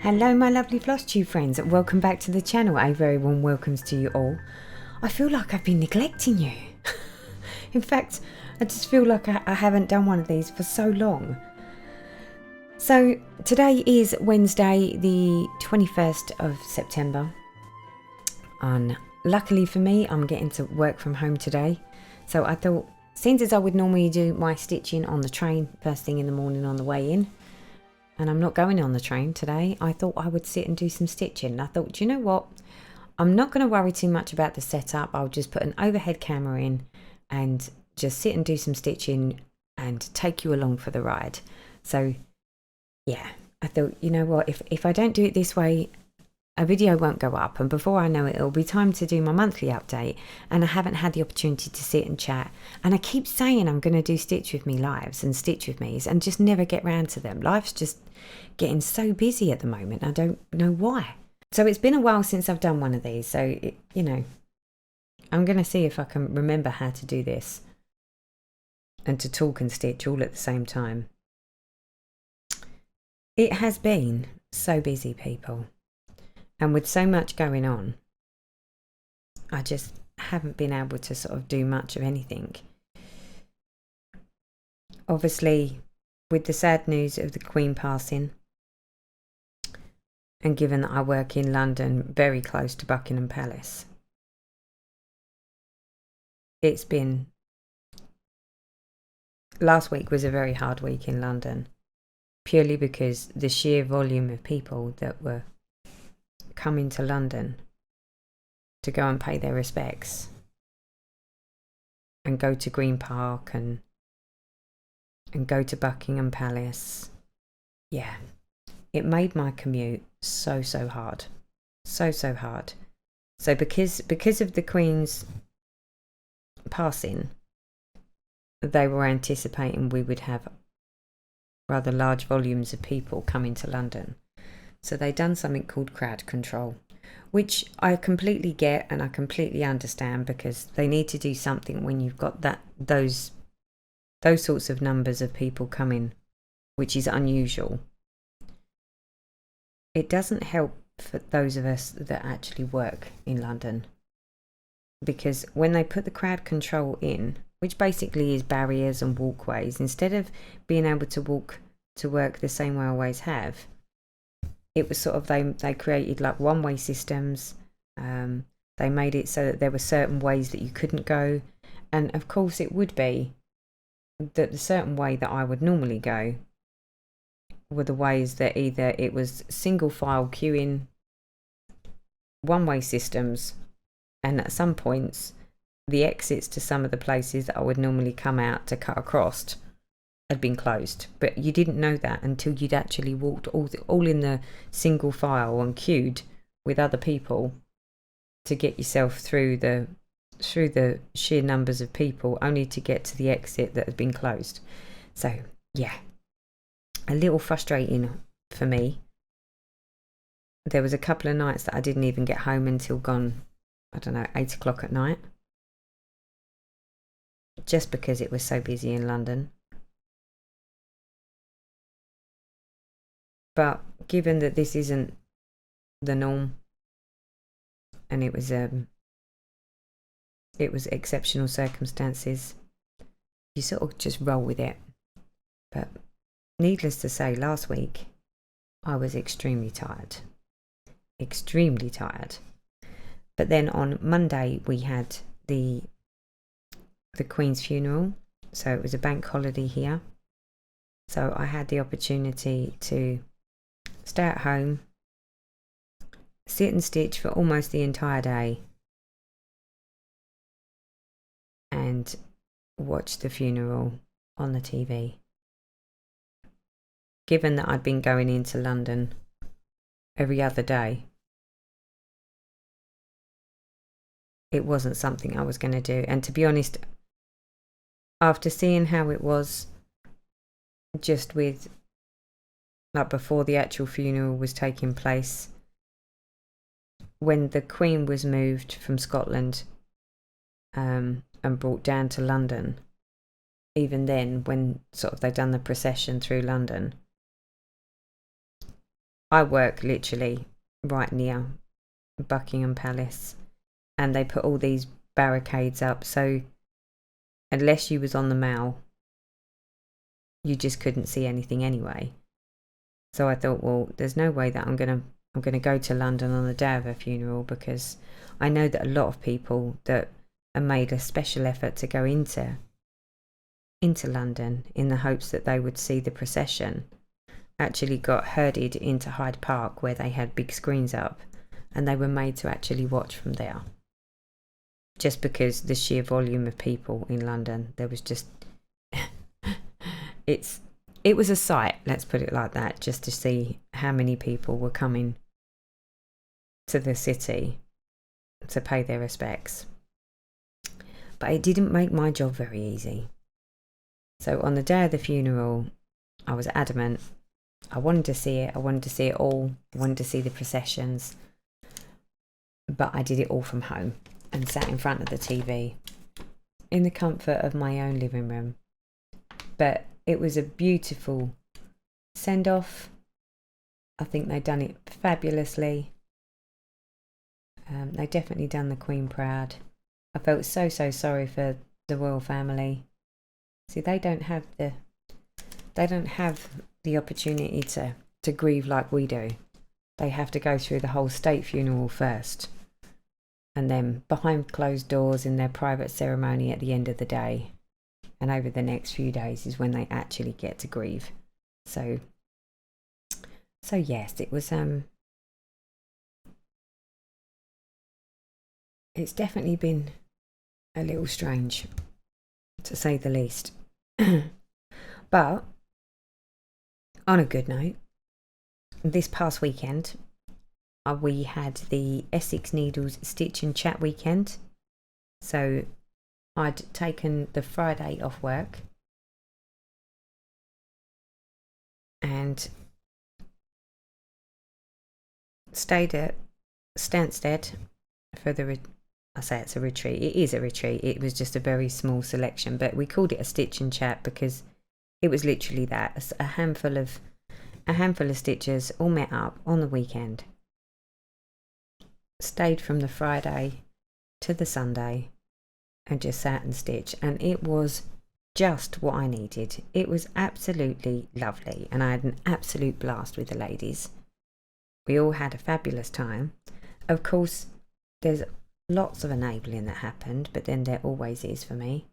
Hello my lovely floss tube friends, welcome back to the channel. A very warm welcomes to you all. I feel like I've been neglecting you. In fact, I just feel like I haven't done one of these for so long. So today is Wednesday the 21st of September, and luckily for me I'm getting to work from home today. So I thought, since as I would normally do my stitching on the train first thing in the morning on the way in, and I'm not going on the train today, I thought I would sit and do some stitching. I thought, do you know what? I'm not going to worry too much about the setup. I'll just put an overhead camera in and just sit and do some stitching and take you along for the ride. So yeah, I thought, you know what? If I don't do it this way, a video won't go up, and before I know it, it'll be time to do my monthly update, and I haven't had the opportunity to sit and chat. And I keep saying I'm going to do Stitch With Me lives and Stitch With Me's and just never get round to them. Life's just getting so busy at the moment. I don't know why. So it's been a while since I've done one of these, so I'm going to see if I can remember how to do this and to talk and stitch all at the same time. It has been so busy, people. And with so much going on, I just haven't been able to sort of do much of anything. Obviously, with the sad news of the Queen passing, and given that I work in London, very close to Buckingham Palace, it's been... Last week was a very hard week in London, purely because the sheer volume of people that were coming to London to go and pay their respects and go to Green Park and go to Buckingham Palace. Yeah, it made my commute so hard, so hard. So because of the Queen's passing, they were anticipating we would have rather large volumes of people coming to London. So they done something called crowd control, which I completely get and I completely understand, because they need to do something when you've got those sorts of numbers of people coming, which is unusual. It doesn't help for those of us that actually work in London, because when they put the crowd control in, which basically is barriers and walkways, instead of being able to walk to work the same way I always have, it was sort of, they created like one-way systems. They made it so that there were certain ways that you couldn't go, and of course it would be that the certain way that I would normally go were the ways that either it was single file queuing, one-way systems, and at some points the exits to some of the places that I would normally come out to cut across had been closed. But you didn't know that until you'd actually walked all in the single file and queued with other people to get yourself through the sheer numbers of people, only to get to the exit that had been closed. So yeah, a little frustrating for me. There was a couple of nights that I didn't even get home until gone, I don't know, 8 o'clock at night, just because it was so busy in London. But given that this isn't the norm, and it was exceptional circumstances, you sort of just roll with it. But needless to say, last week I was extremely tired. But then on Monday we had the Queen's funeral, so it was a bank holiday here. So I had the opportunity to stay at home, sit and stitch for almost the entire day, and watch the funeral on the TV. Given that I'd been going into London every other day, it wasn't something I was going to do. And to be honest, after seeing how it was just with, like, before the actual funeral was taking place, when the Queen was moved from Scotland and brought down to London, even then, when sort of they'd done the procession through London, I work literally right near Buckingham Palace, and they put all these barricades up, so unless you was on the Mall, you just couldn't see anything anyway. So I thought, well, there's no way that I'm gonna go to London on the day of her funeral, because I know that a lot of people that have made a special effort to go into London in the hopes that they would see the procession actually got herded into Hyde Park, where they had big screens up, and they were made to actually watch from there. Just because the sheer volume of people in London, there was just it was a sight, let's put it like that, just to see how many people were coming to the city to pay their respects. But it didn't make my job very easy. So on the day of the funeral, I was adamant. I wanted to see it. I wanted to see it all. I wanted to see the processions. But I did it all from home and sat in front of the TV in the comfort of my own living room. But it was a beautiful send-off. I think they'd done it fabulously. They definitely done the Queen proud. I felt so sorry for the royal family. See, they don't have the opportunity to grieve like we do. They have to go through the whole state funeral first, and then behind closed doors in their private ceremony at the end of the day, and over the next few days is when they actually get to grieve. So yes, it was it's definitely been a little strange, to say the least. But on a good note, this past weekend we had the Essex Needles Stitch and Chat weekend. So I'd taken the Friday off work and stayed at Stansted for I say it's a retreat. It is a retreat. It was just a very small selection, but we called it a Stitch and Chat because it was literally that, a handful of stitchers all met up on the weekend, stayed from the Friday to the Sunday, and just sat and stitched, and it was just what I needed. It was absolutely lovely, and I had an absolute blast with the ladies. We all had a fabulous time. Of course, there's lots of enabling that happened, but then there always is for me.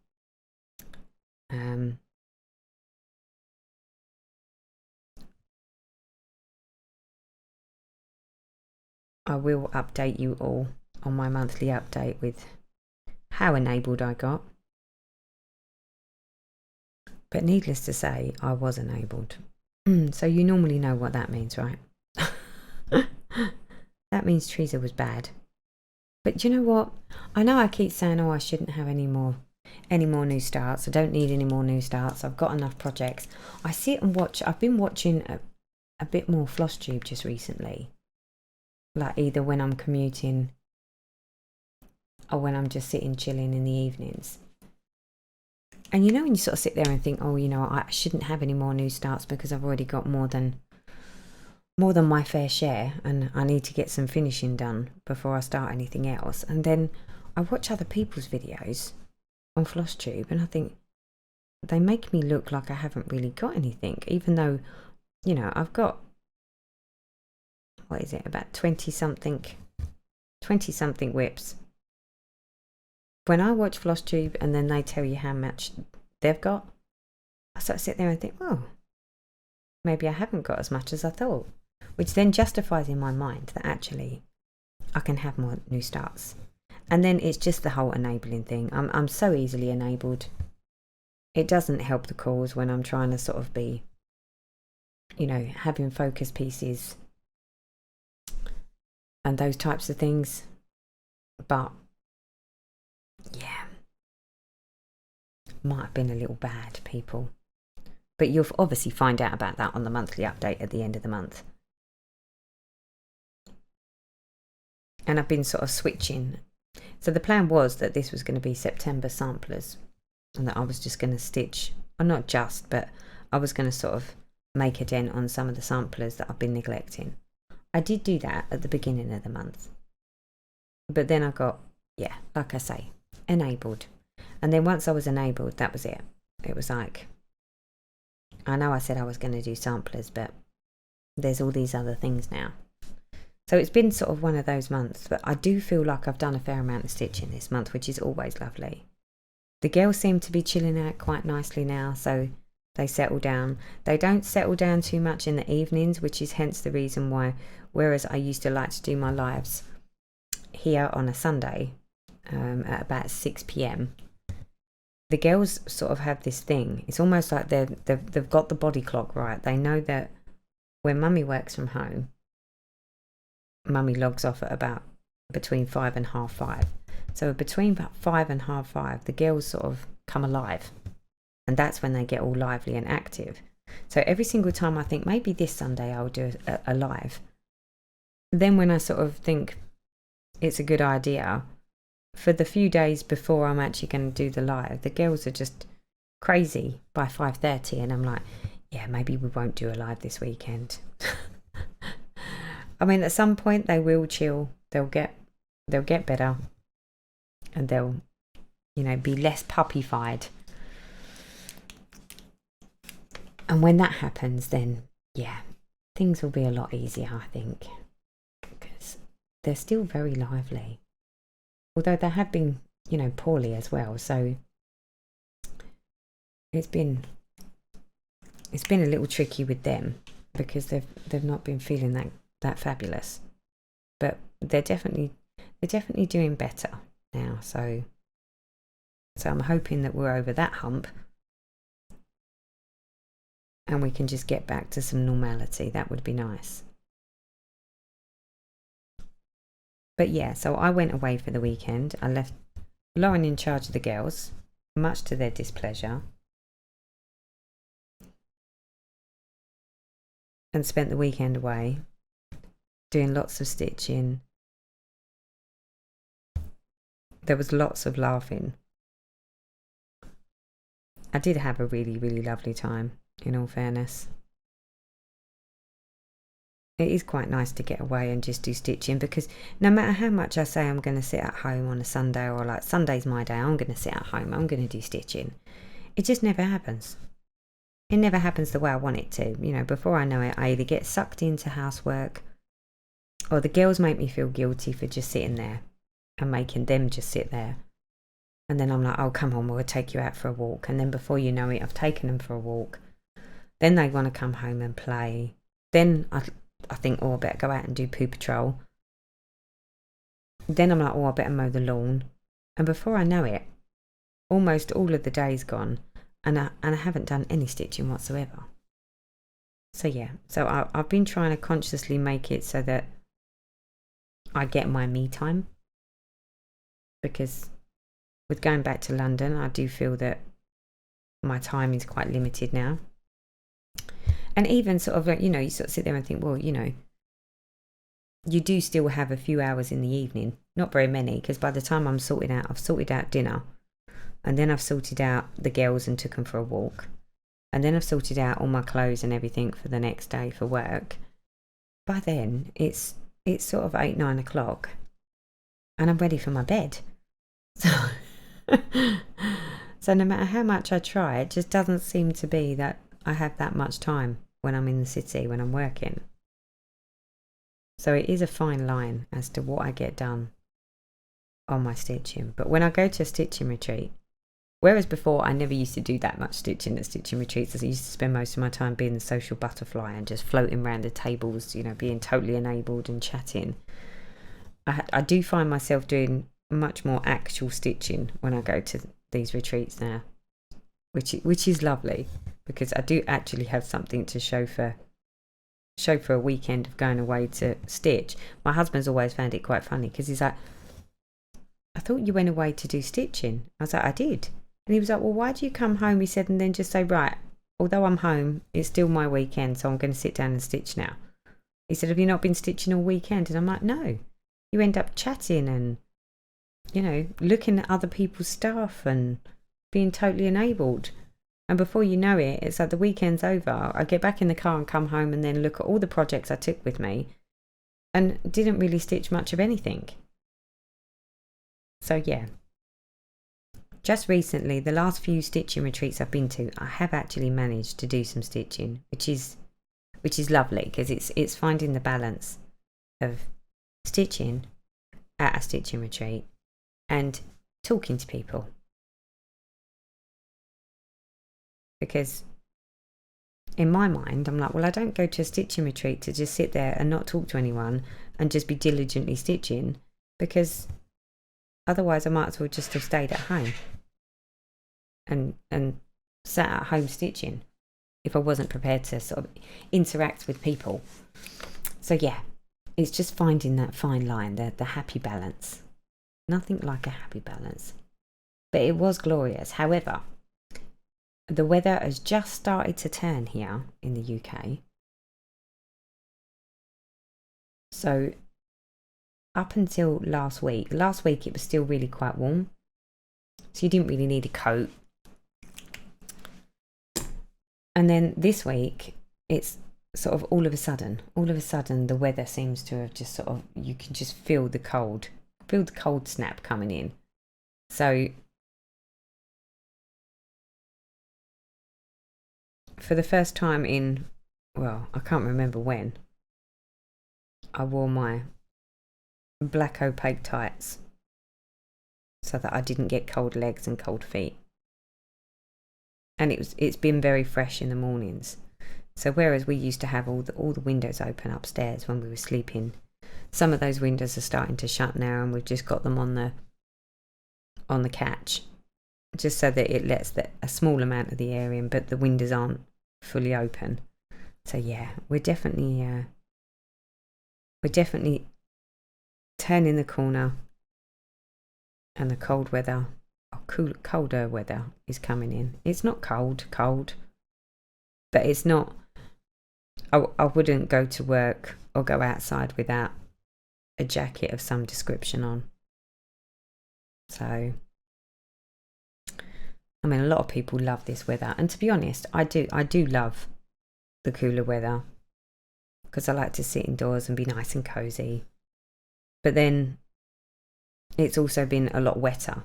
I will update you all on my monthly update with how enabled I got. But needless to say, I was enabled. So you normally know what that means, right? That means Teresa was bad. But you know what? I know I keep saying, oh, I shouldn't have any more new starts. I don't need any more new starts. I've got enough projects. I sit and watch. I've been watching a bit more FlossTube just recently. Like either when I'm commuting or when I'm just sitting chilling in the evenings. And you know when you sort of sit there and think, oh, you know, I shouldn't have any more new starts because I've already got more than my fair share, and I need to get some finishing done before I start anything else. And then I watch other people's videos on FlossTube and I think they make me look like I haven't really got anything, even though, you know, I've got, what is it, about 20 something whips. When I watch FlossTube and then they tell you how much they've got, I sort of sit there and think, oh, maybe I haven't got as much as I thought, which then justifies in my mind that actually I can have more new starts. And then it's just the whole enabling thing. I'm so easily enabled. It doesn't help the cause when I'm trying to sort of be, you know, having focus pieces and those types of things. But yeah, might have been a little bad, people. But you'll obviously find out about that on the monthly update at the end of the month. And I've been sort of switching. So the plan was that this was going to be September samplers, and that I was just going to stitch, or not just, but I was going to sort of make a dent on some of the samplers that I've been neglecting. I did do that at the beginning of the month. But then I got, yeah, like I say, enabled. And then once I was enabled, that was it. It was like, I know I said I was going to do samplers, but there's all these other things now. So it's been sort of one of those months, but I do feel like I've done a fair amount of stitching this month, which is always lovely. The girls seem to be chilling out quite nicely now, so they settle down. They don't settle down too much in the evenings, which is hence the reason why, whereas I used to like to do my lives here on a Sunday at about 6 p.m, the girls sort of have this thing. It's almost like they've got the body clock right. They know that when mummy works from home, mummy logs off at about between 5 and half 5. So between about 5 and half 5, the girls sort of come alive. And that's when they get all lively and active. So every single time I think maybe this Sunday I'll do a live. Then when I sort of think it's a good idea, for the few days before I'm actually going to do the live, the girls are just crazy by 5:30, and I'm like, yeah, maybe we won't do a live this weekend. I mean, at some point they will chill. They'll get better, and they'll, be less puppyified. And when that happens, then yeah, things will be a lot easier, I think, because they're still very lively. Although they have been, poorly as well. So it's been a little tricky with them because they've not been feeling that fabulous. But they're definitely doing better now. So I'm hoping that we're over that hump and we can just get back to some normality. That would be nice. But yeah, so I went away for the weekend. I left Lauren in charge of the girls, much to their displeasure, and spent the weekend away doing lots of stitching. There was lots of laughing. I did have a really, really lovely time, in all fairness. It is quite nice to get away and just do stitching, because no matter how much I say I'm going to sit at home on a Sunday, or like Sunday's my day, I'm going to sit at home, I'm going to do stitching, it just never happens. It never happens the way I want it to. Before I know it, I either get sucked into housework, or the girls make me feel guilty for just sitting there and making them just sit there. And then I'm like, oh, come on, we'll take you out for a walk. And then before you know it, I've taken them for a walk. Then they want to come home and play. Then I think, oh, I better go out and do poo patrol. Then I'm like, oh, I better mow the lawn. And before I know it, almost all of the day's gone, and I haven't done any stitching whatsoever. So yeah, I've been trying to consciously make it so that I get my me time, because with going back to London, I do feel that my time is quite limited now. And even sort of like, you sort of sit there and think, well, you do still have a few hours in the evening. Not very many, because by the time I've sorted out dinner, and then I've sorted out the girls and took them for a walk, and then I've sorted out all my clothes and everything for the next day for work. By then, it's sort of 8-9 o'clock, and I'm ready for my bed. So no matter how much I try, it just doesn't seem to be that I have that much time when I'm in the city, when I'm working. So it is a fine line as to what I get done on my stitching. But when I go to a stitching retreat, whereas before I never used to do that much stitching at stitching retreats, as I used to spend most of my time being the social butterfly and just floating around the tables, being totally enabled and chatting. I do find myself doing much more actual stitching when I go to these retreats now, which is lovely, because I do actually have something to show for a weekend of going away to stitch. My husband's always found it quite funny, because he's like, I thought you went away to do stitching. I was like, I did. And he was like, well, why do you come home, he said, and then just say, right, although I'm home, it's still my weekend, so I'm going to sit down and stitch now. He said, have you not been stitching all weekend? And I'm like, no. You end up chatting and, looking at other people's stuff and being totally enabled. And before you know it, it's like the weekend's over. I get back in the car and come home and then look at all the projects I took with me. and didn't really stitch much of anything. So yeah, just recently, the last few stitching retreats I've been to, I have actually managed to do some stitching, which is lovely, because it's finding the balance of stitching at a stitching retreat and talking to people. Because in my mind, I'm like, well, I don't go to a stitching retreat to just sit there and not talk to anyone and just be diligently stitching, because otherwise I might as well just have stayed at home and sat at home stitching if I wasn't prepared to sort of interact with people. So yeah, it's just finding that fine line, the happy balance. Nothing like a happy balance. But it was glorious. However, the weather has just started to turn here in the UK. So up until last week it was still really quite warm. So you didn't really need a coat. And then this week, it's sort of all of a sudden, the weather seems to have just sort of, you can just feel the cold snap coming in. So for the first time in, well, I can't remember when, I wore my black opaque tights so that I didn't get cold legs and cold feet. And it's been very fresh in the mornings. So whereas we used to have all the windows open upstairs when we were sleeping, some of those windows are starting to shut now, and we've just got them on the catch, just so that it lets a small amount of the air in, but the windows aren't fully open. So yeah, we're definitely turning the corner, and the cold weather, or colder weather, is coming in. It's not cold, but it's not. I wouldn't go to work or go outside without a jacket of some description on. So, I mean, a lot of people love this weather, and to be honest, I do love the cooler weather, because I like to sit indoors and be nice and cozy. But then it's also been a lot wetter,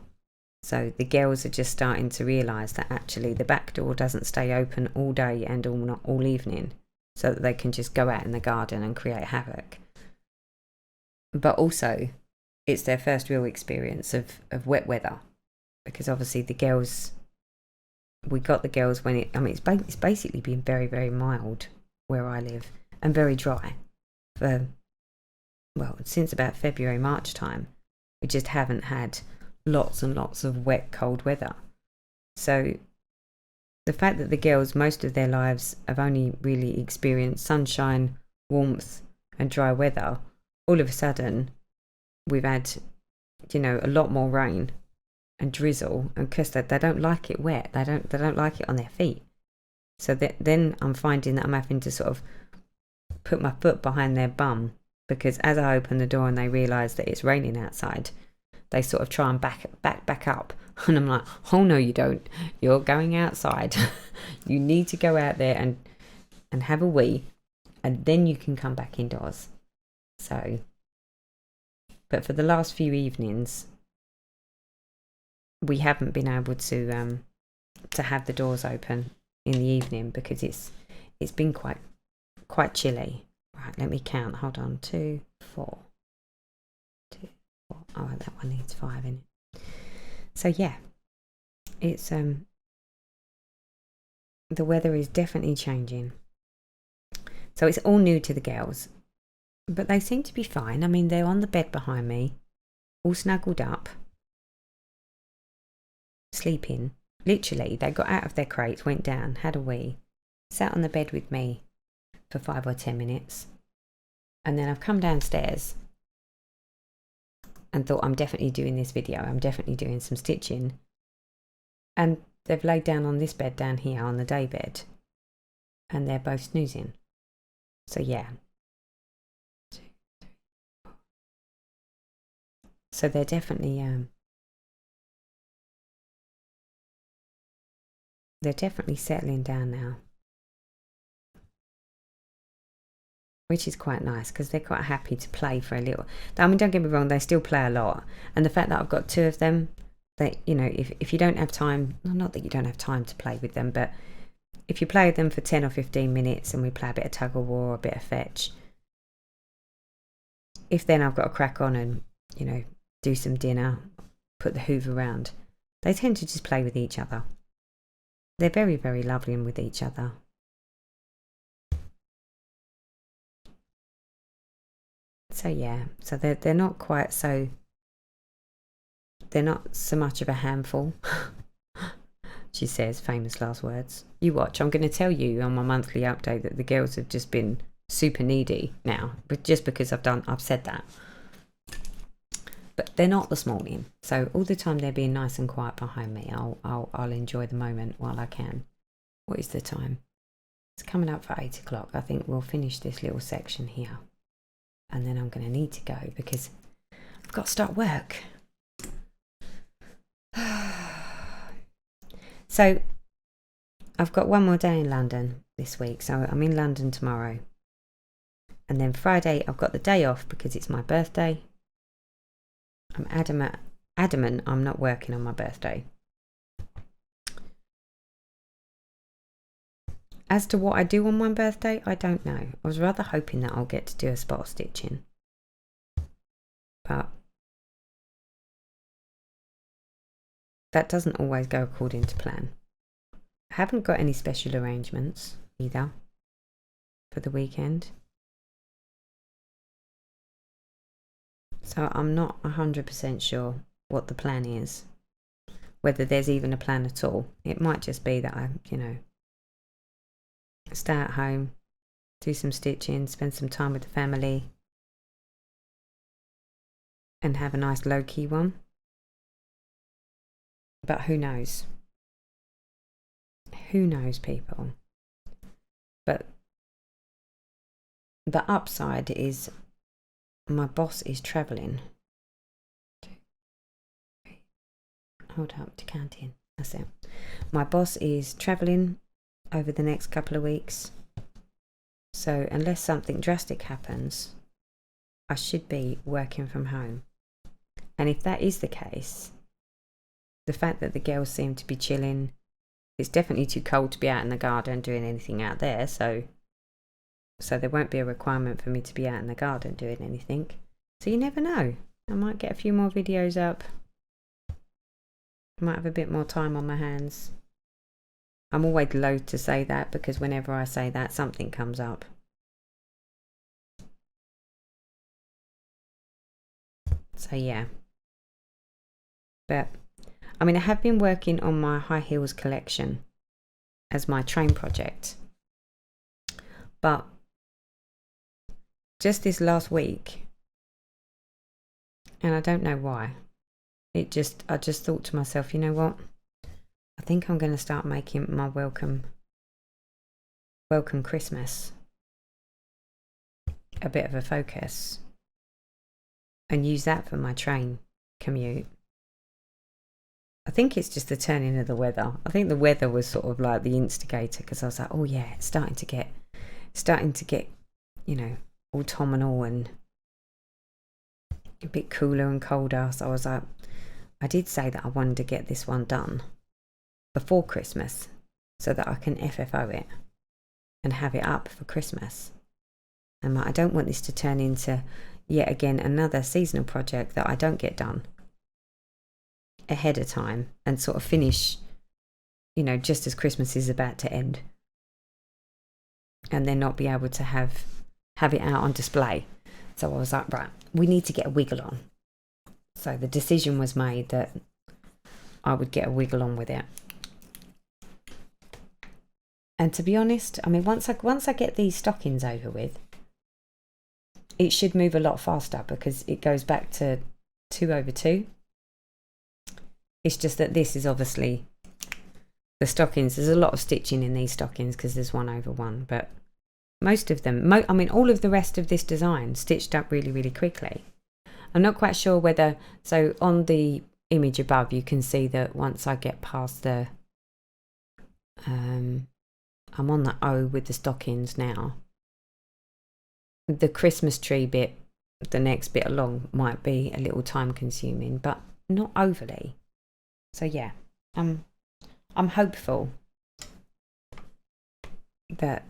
so the girls are just starting to realise that actually the back door doesn't stay open all day and all evening, so that they can just go out in the garden and create havoc. But also, it's their first real experience of wet weather, because obviously we got the girls when it's basically been very, very mild where I live, and very dry for, well, since about February, March time. We just haven't had lots and lots of wet, cold weather. So the fact that the girls, most of their lives, have only really experienced sunshine, warmth and dry weather, all of a sudden we've had, a lot more rain and drizzle, and because they don't like it wet, they don't like it on their feet. So then I'm finding that I'm having to sort of put my foot behind their bum, because as I open the door and they realise that it's raining outside, they sort of try and back up, and I'm like, oh no, you don't. You're going outside. You need to go out there and have a wee, and then you can come back indoors. So, but for the last few evenings, we haven't been able to have the doors open in the evening, because it's been quite chilly. Right, let me count. Hold on, 2, 4, 2, 4. Oh, that one needs 5 in it. So yeah, it's the weather is definitely changing. So it's all new to the girls, but they seem to be fine. I mean, they're on the bed behind me, all snuggled up, sleeping. Literally, they got out of their crates, went down, had a wee, sat on the bed with me for 5 or 10 minutes, and then I've come downstairs and thought, I'm definitely doing this video, I'm definitely doing some stitching, and they've laid down on this bed down here on the day bed, and they're both snoozing. So yeah, so they're definitely settling down now, which is quite nice because they're quite happy to play for a little. I mean, don't get me wrong, they still play a lot. And the fact that I've got 2 of them, that, you know, if you don't have time, not that you don't have time to play with them, but if you play with them for 10 or 15 minutes and we play a bit of tug of war or a bit of fetch, if then I've got to crack on and, you know, do some dinner, put the hoover around, they tend to just play with each other. They're very, very lovely and with each other. So yeah, so they're not quite so, they're not so much of a handful. She says, famous last words. You watch, I'm going to tell you on my monthly update that the girls have just been super needy now, but just because I've said that. But they're not this morning, so all the time they're being nice and quiet behind me. I'll enjoy the moment while I can. What is the time? It's coming up for 8 o'clock. I think we'll finish this little section here, and then I'm going to need to go because I've got to start work. So I've got one more day in London this week, so I'm in London tomorrow, and then Friday I've got the day off because it's my birthday. I'm adamant I'm not working on my birthday. As to what I do on my birthday, I don't know. I was rather hoping that I'll get to do a spot of stitching, but that doesn't always go according to plan. I haven't got any special arrangements either for the weekend, so I'm not 100% sure what the plan is, whether there's even a plan at all. It might just be that I, you know, stay at home, do some stitching, spend some time with the family, and have a nice low-key one. But who knows? Who knows, people? But the upside is my boss is travelling. Hold up, decanting. That's it. My boss is travelling over the next couple of weeks. So unless something drastic happens, I should be working from home. And if that is the case, the fact that the girls seem to be chilling, it's definitely too cold to be out in the garden doing anything out there, so there won't be a requirement for me to be out in the garden doing anything. So you never know, I might get a few more videos up, I might have a bit more time on my hands. I'm always loath to say that because whenever I say that, something comes up. So yeah, but I mean, I have been working on my high heels collection as my train project, but just this last week, and I don't know why, I just thought to myself, you know what, I think I'm going to start making my welcome Christmas a bit of a focus and use that for my train commute. I think it's just the turning of the weather. I think the weather was sort of like the instigator, because I was like, oh yeah, it's starting to get, you know, autumnal and a bit cooler and colder. So I was like, I did say that I wanted to get this one done before Christmas so that I can FFO it and have it up for Christmas. And I don't want this to turn into yet again another seasonal project that I don't get done ahead of time and sort of finish, you know, just as Christmas is about to end, and then not be able to have it out on display. So I was like, right, we need to get a wiggle on. So the decision was made that I would get a wiggle on with it. And to be honest, I mean, once I get these stockings over with, it should move a lot faster because it goes back to 2/2. It's just that this is obviously the stockings. There's a lot of stitching in these stockings because there's 1/1, but most of them, I mean, all of the rest of this design stitched up really, really quickly. I'm not quite sure whether, so on the image above, you can see that once I get past the, I'm on the O with the stockings now. the Christmas tree bit, the next bit along, might be a little time consuming, but not overly. So yeah, I'm hopeful that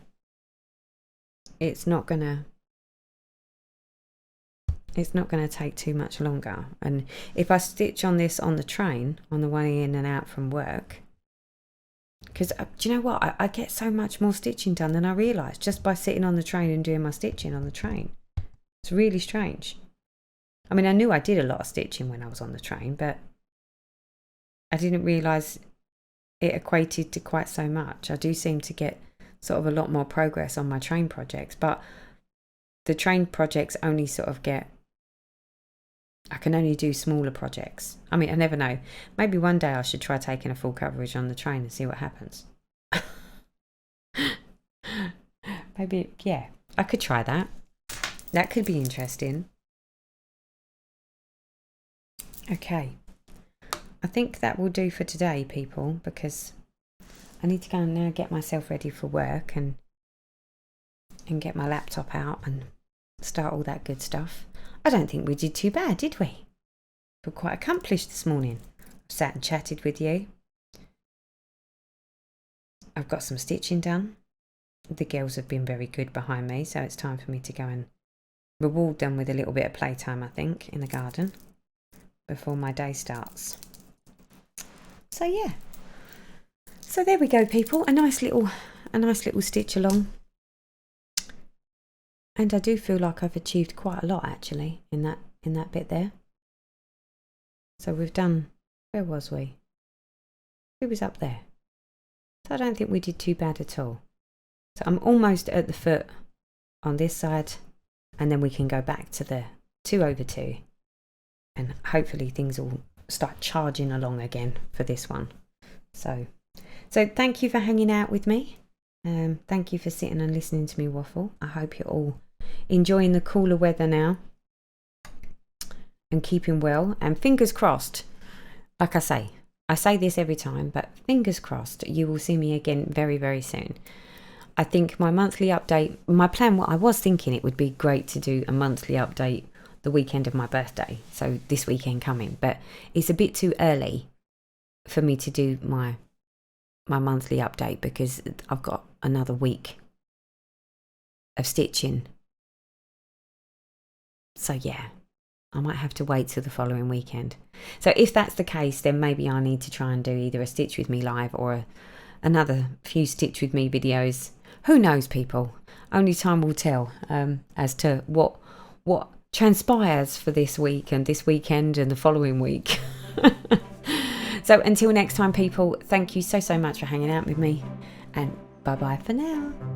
it's not gonna take too much longer. And if I stitch on this on the train on the way in and out from work, because do you know what, I get so much more stitching done than I realised just by sitting on the train and doing my stitching on the train. It's really strange. I mean, I knew I did a lot of stitching when I was on the train, but I didn't realise it equated to quite so much. I do seem to get sort of a lot more progress on my train projects, but the train projects only sort of I can only do smaller projects. I mean, I never know. Maybe one day I should try taking a full coverage on the train and see what happens. Maybe, yeah, I could try that. That could be interesting. Okay. I think that will do for today, people, because I need to go and now get myself ready for work and get my laptop out and start all that good stuff. I don't think we did too bad, did we? We're quite accomplished this morning. I've sat and chatted with you. I've got some stitching done. The girls have been very good behind me, so it's time for me to go and reward them with a little bit of playtime, I think, in the garden before my day starts. So yeah. So there we go, people. A nice little stitch along. And I do feel like I've achieved quite a lot actually in that bit there. So we've done, where was we? Who was up there? So I don't think we did too bad at all. So I'm almost at the foot on this side, and then we can go back to the 2/2, and hopefully things will start charging along again for this one. So thank you for hanging out with me. Thank you for sitting and listening to me waffle. I hope you're all enjoying the cooler weather now and keeping well, and fingers crossed, like I say this every time, but fingers crossed you will see me again very, very soon. I think my monthly update, my plan, what I was thinking, it would be great to do a monthly update the weekend of my birthday, so this weekend coming, but it's a bit too early for me to do my monthly update because I've got another week of stitching. So yeah, I might have to wait till the following weekend. So if that's the case, then maybe I need to try and do either a Stitch With Me live or another few Stitch With Me videos. Who knows, people? Only time will tell as to what transpires for this week and this weekend and the following week. So until next time, people, thank you so much for hanging out with me, and bye bye for now.